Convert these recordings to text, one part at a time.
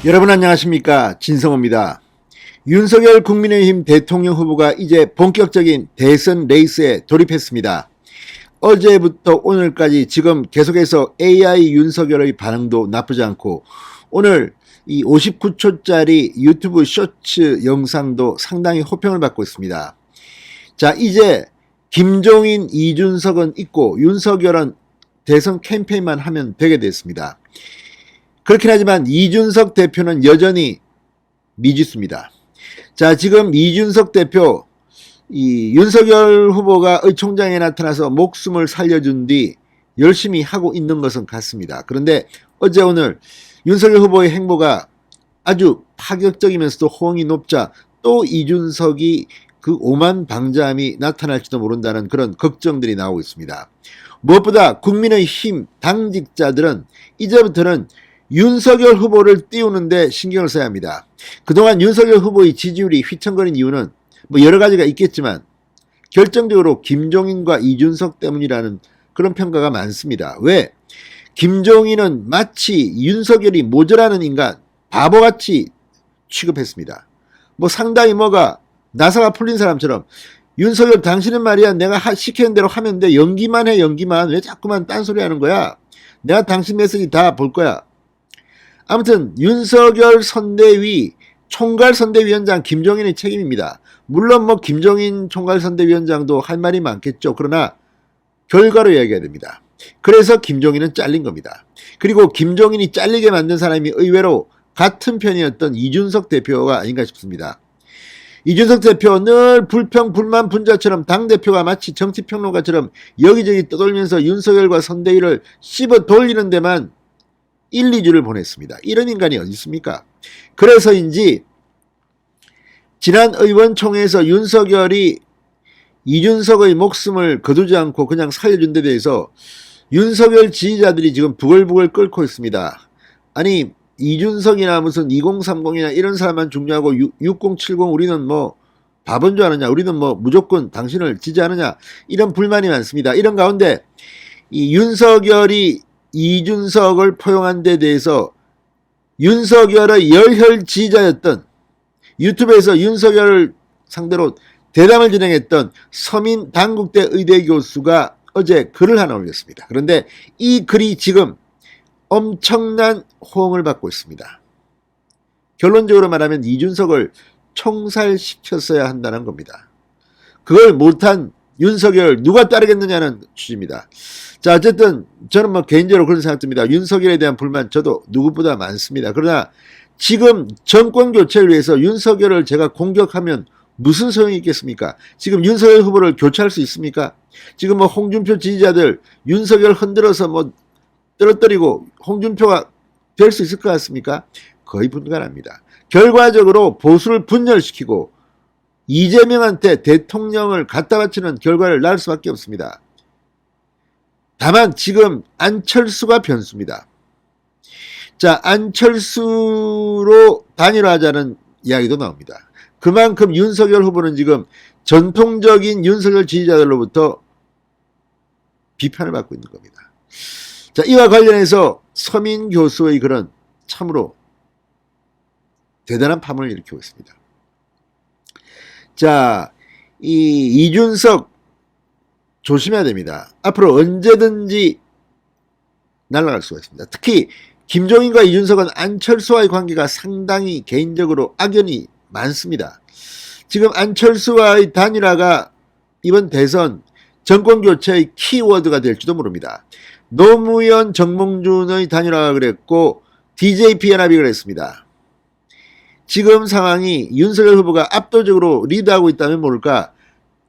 여러분 안녕하십니까, 진성호입니다. 윤석열 국민의힘 대통령 후보가 이제 본격적인 대선 레이스에 돌입했습니다. 어제부터 오늘까지 지금 계속해서 AI 윤석열의 반응도 나쁘지 않고, 오늘 이 59초짜리 유튜브 쇼츠 영상도 상당히 호평을 받고 있습니다. 자, 이제 김종인, 이준석은 있고 윤석열은 대선 캠페인만 하면 되게 됐습니다. 그렇긴 하지만 이준석 대표는 여전히 미지수입니다. 자, 지금 이준석 대표, 이 윤석열 후보가 의총장에 나타나서 목숨을 살려준 뒤 열심히 하고 있는 것은 같습니다. 그런데 어제 오늘 윤석열 후보의 행보가 아주 파격적이면서도 호응이 높자 또 이준석이 그 오만 방자함이 나타날지도 모른다는 그런 걱정들이 나오고 있습니다. 무엇보다 국민의힘 당직자들은 이제부터는 윤석열 후보를 띄우는데 신경을 써야 합니다. 그동안 윤석열 후보의 지지율이 휘청거린 이유는 뭐 여러 가지가 있겠지만 결정적으로 김종인과 이준석 때문이라는 그런 평가가 많습니다. 왜? 김종인은 마치 윤석열이 모자라는 인간, 바보같이 취급했습니다. 뭐 상당히 뭐가 나사가 풀린 사람처럼, 윤석열 당신은 말이야 내가 시키는 대로 하면 돼, 연기만 해, 연기만, 왜 자꾸만 딴소리 하는 거야, 내가 당신 메시지 다 볼 거야. 아무튼 윤석열 선대위 총괄선대위원장 김종인의 책임입니다. 물론 뭐 김종인 총괄선대위원장도 할 말이 많겠죠. 그러나 결과로 이야기해야 됩니다. 그래서 김종인은 잘린 겁니다. 그리고 김종인이 잘리게 만든 사람이 의외로 같은 편이었던 이준석 대표가 아닌가 싶습니다. 이준석 대표 늘 불평, 불만, 분자처럼 당대표가 마치 정치평론가처럼 여기저기 떠돌면서 윤석열과 선대위를 씹어 돌리는 데만 1, 2주를 보냈습니다. 이런 인간이 어디 있습니까? 그래서인지 지난 의원총회에서 윤석열이 이준석의 목숨을 거두지 않고 그냥 살려준 데 대해서 윤석열 지지자들이 지금 부글부글 끓고 있습니다. 아니, 이준석이나 무슨 2030이나 이런 사람만 중요하고 6070 우리는 뭐 바본 줄 아느냐, 우리는 뭐 무조건 당신을 지지하느냐, 이런 불만이 많습니다. 이런 가운데 이 윤석열이 이준석을 포용한 데 대해서 윤석열의 열혈 지지자였던, 유튜브에서 윤석열을 상대로 대담을 진행했던 서민 단국대 의대 교수가 어제 글을 하나 올렸습니다. 그런데 이 글이 지금 엄청난 호응을 받고 있습니다. 결론적으로 말하면 이준석을 총살시켰어야 한다는 겁니다. 그걸 못한 윤석열 누가 따르겠느냐는 취지입니다. 자, 어쨌든 저는 뭐 개인적으로 그런 생각 듭니다. 윤석열에 대한 불만 저도 누구보다 많습니다. 그러나 지금 정권 교체를 위해서 윤석열을 제가 공격하면 무슨 소용이 있겠습니까? 지금 윤석열 후보를 교체할 수 있습니까? 지금 뭐 홍준표 지지자들 윤석열 흔들어서 뭐 떨어뜨리고 홍준표가 될 수 있을 것 같습니까? 거의 불가능합니다. 결과적으로 보수를 분열시키고 이재명한테 대통령을 갖다 바치는 결과를 낳을 수밖에 없습니다. 다만 지금 안철수가 변수입니다. 자, 안철수로 단일화하자는 이야기도 나옵니다. 그만큼 윤석열 후보는 지금 전통적인 윤석열 지지자들로부터 비판을 받고 있는 겁니다. 자, 이와 관련해서 서민 교수의 글은 참으로 대단한 파문을 일으키고 있습니다. 자, 이준석 조심해야 됩니다. 앞으로 언제든지 날아갈 수가 있습니다. 특히 김종인과 이준석은 안철수와의 관계가 상당히 개인적으로 악연이 많습니다. 지금 안철수와의 단일화가 이번 대선 정권교체의 키워드가 될지도 모릅니다. 노무현 정몽준의 단일화가 그랬고 DJP 연합이 그랬습니다. 지금 상황이 윤석열 후보가 압도적으로 리드하고 있다면 모를까,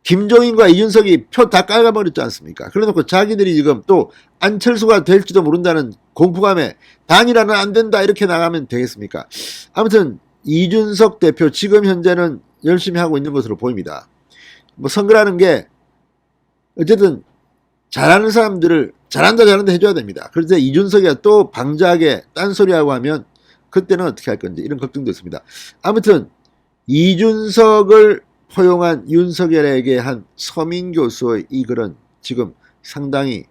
김종인과 이준석이 표 다 깔아버렸지 않습니까? 그래놓고 자기들이 지금 또 안철수가 될지도 모른다는 공포감에 단일화는 안 된다 이렇게 나가면 되겠습니까? 아무튼 이준석 대표 지금 현재는 열심히 하고 있는 것으로 보입니다. 뭐 선거라는 게 어쨌든 잘하는 사람들을 잘한다 해줘야 됩니다. 그런데 이준석이가 또 방자하게 딴소리하고 하면 그때는 어떻게 할 건지 이런 걱정도 있습니다. 아무튼 이준석을 포용한 윤석열에게 한 서민 교수의 이 글은 지금 상당히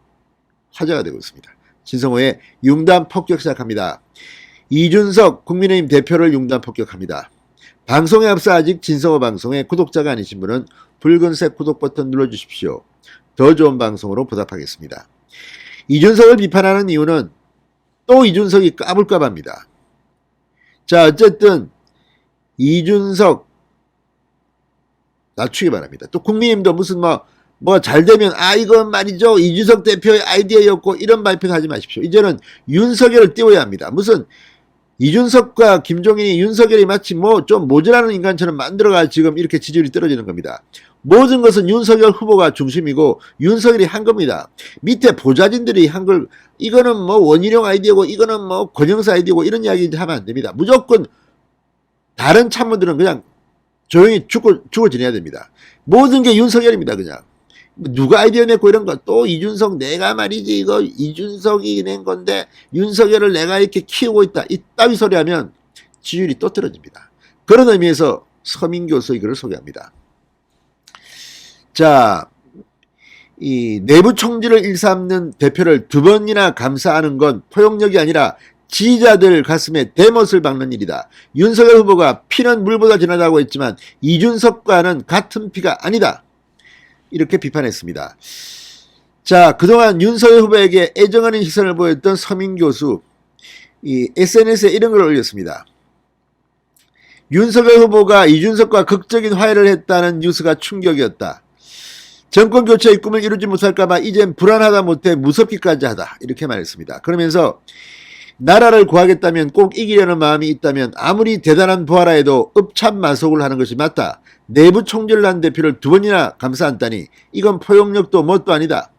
화제가 되고 있습니다. 진성호의 융단 폭격 시작합니다. 이준석 국민의힘 대표를 융단 폭격합니다. 방송에 앞서 아직 진성호 방송의 구독자가 아니신 분은 붉은색 구독 버튼 눌러주십시오. 더 좋은 방송으로 보답하겠습니다. 이준석을 비판하는 이유는 또 이준석이 까불까봐입니다. 자, 어쨌든 이준석 낮추기 바랍니다. 또 국민의힘도 무슨 뭐 잘 되면 이건 말이죠, 이준석 대표의 아이디어였고 이런 발표를 하지 마십시오. 이제는 윤석열을 띄워야 합니다. 무슨 이준석과 김종인이 윤석열이 마치 좀 모자라는 인간처럼 만들어가 지금 이렇게 지지율이 떨어지는 겁니다. 모든 것은 윤석열 후보가 중심이고 윤석열이 한 겁니다. 밑에 보좌진들이 한 걸 이거는 원희룡 아이디어고 이거는 권영사 아이디어고 이런 이야기 하면 안 됩니다. 무조건 다른 참모들은 그냥 조용히 죽어 지내야 됩니다. 모든 게 윤석열입니다. 그냥 누가 아이디어 냈고 이런 거 또 이준석 내가 말이지 이거 이준석이 낸 건데 윤석열을 내가 이렇게 키우고 있다 이따위 소리 하면 지지율이 또 떨어집니다. 그런 의미에서 서민 교수 이거를 소개합니다. 자, 이 내부 총질을 일삼는 대표를 두 번이나 감싸하는 건 포용력이 아니라 지지자들 가슴에 대못을 박는 일이다. 윤석열 후보가 피는 물보다 진하다고 했지만 이준석과는 같은 피가 아니다. 이렇게 비판했습니다. 자, 그동안 윤석열 후보에게 애정하는 시선을 보였던 서민 교수, 이 SNS에 이런 걸 올렸습니다. 윤석열 후보가 이준석과 극적인 화해를 했다는 뉴스가 충격이었다. 정권 교체의 꿈을 이루지 못할까봐 이젠 불안하다 못해 무섭기까지 하다. 이렇게 말했습니다. 그러면서 나라를 구하겠다면 꼭 이기려는 마음이 있다면 아무리 대단한 부하라 해도 읍참마속을 하는 것이 맞다. 내부 총질을 한 대표를 두 번이나 감싸안다니 이건 포용력도 뭣도 아니다.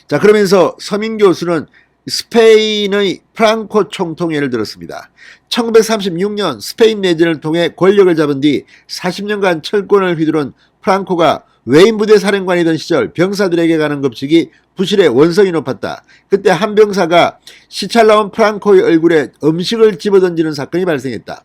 자, 그러면서 서민 교수는 스페인의 프랑코 총통 예를 들었습니다. 1936년 스페인 내전을 통해 권력을 잡은 뒤 40년간 철권을 휘두른 프랑코가 외인부대 사령관이던 시절 병사들에게 가는 급식이 부실의 원성이 높았다. 그때 한 병사가 시찰 나온 프랑코의 얼굴에 음식을 집어던지는 사건이 발생했다.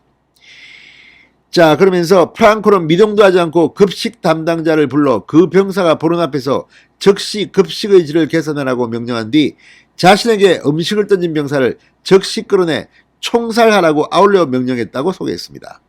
자, 그러면서 프랑코는 미동도 하지 않고 급식 담당자를 불러 그 병사가 보는 앞에서 즉시 급식의 질을 개선하라고 명령한 뒤 자신에게 음식을 던진 병사를 즉시 끌어내 총살하라고 아울러 명령했다고 소개했습니다.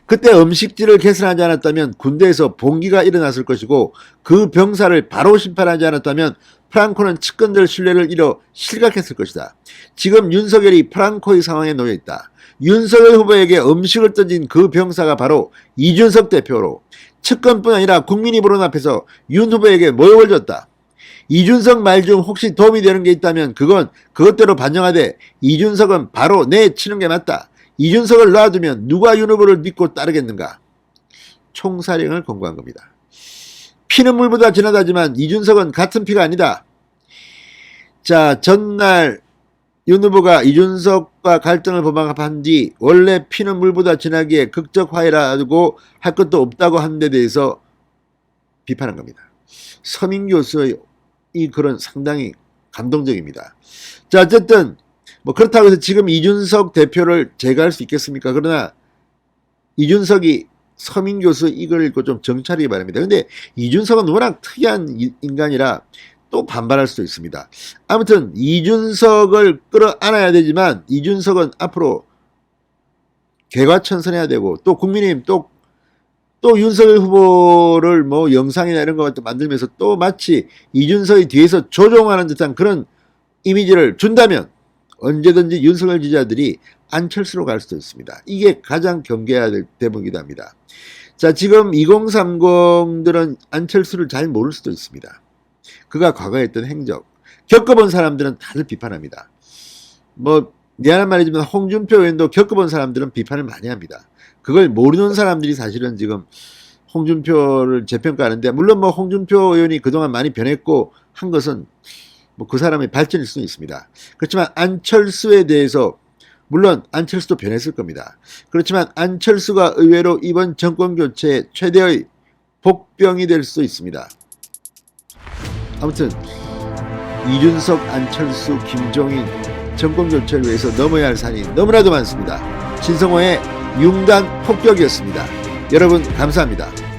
그때 음식질을 개선하지 않았다면 군대에서 봉기가 일어났을 것이고 그 병사를 바로 심판하지 않았다면 프랑코는 측근들 신뢰를 잃어 실각했을 것이다. 지금 윤석열이 프랑코의 상황에 놓여 있다. 윤석열 후보에게 음식을 던진 그 병사가 바로 이준석 대표로 측근뿐 아니라 국민이 보는 앞에서 윤 후보에게 모욕을 줬다. 이준석 말 중 혹시 도움이 되는 게 있다면 그건 그것대로 반영하되 이준석은 바로 내치는 게 맞다. 이준석을 놔두면 누가 윤 후보를 믿고 따르겠는가. 총사령을 권고한 겁니다. 피는 물보다 진하다지만 이준석은 같은 피가 아니다. 자, 전날 윤 후보가 이준석과 갈등을 보방한 뒤 원래 피는 물보다 진하기에 극적 화해라고 할 것도 없다고 한 데 대해서 비판한 겁니다. 서민 교수의 이 글은 상당히 감동적입니다. 자, 어쨌든 그렇다고 해서 지금 이준석 대표를 제거할 수 있겠습니까? 그러나 이준석이 서민 교수 이걸 읽고 좀 정찰하기 바랍니다. 근데 이준석은 워낙 특이한 인간이라 또 반발할 수도 있습니다. 아무튼 이준석을 끌어안아야 되지만 이준석은 앞으로 개과천선해야 되고 또 국민의힘 또 윤석열 후보를 영상이나 이런 거 만들면서 또 마치 이준석이 뒤에서 조종하는 듯한 그런 이미지를 준다면 언제든지 윤석열 지지자들이 안철수로 갈 수도 있습니다. 이게 가장 경계해야 될 대목이다 합니다. 자, 지금 2030들은 안철수를 잘 모를 수도 있습니다. 그가 과거에 했던 행적 겪어본 사람들은 다들 비판합니다. 미안한 말이지만 홍준표 의원도 겪어본 사람들은 비판을 많이 합니다. 그걸 모르는 사람들이 사실은 지금 홍준표를 재평가하는데, 물론 홍준표 의원이 그동안 많이 변했고 한 것은 그 사람의 발전일 수는 있습니다. 그렇지만 안철수에 대해서 물론 안철수도 변했을 겁니다. 그렇지만 안철수가 의외로 이번 정권교체의 최대의 복병이 될 수도 있습니다. 아무튼 이준석, 안철수, 김종인 정권교체를 위해서 넘어야 할 산이 너무나도 많습니다. 진성호의 융단 폭격이었습니다. 여러분 감사합니다.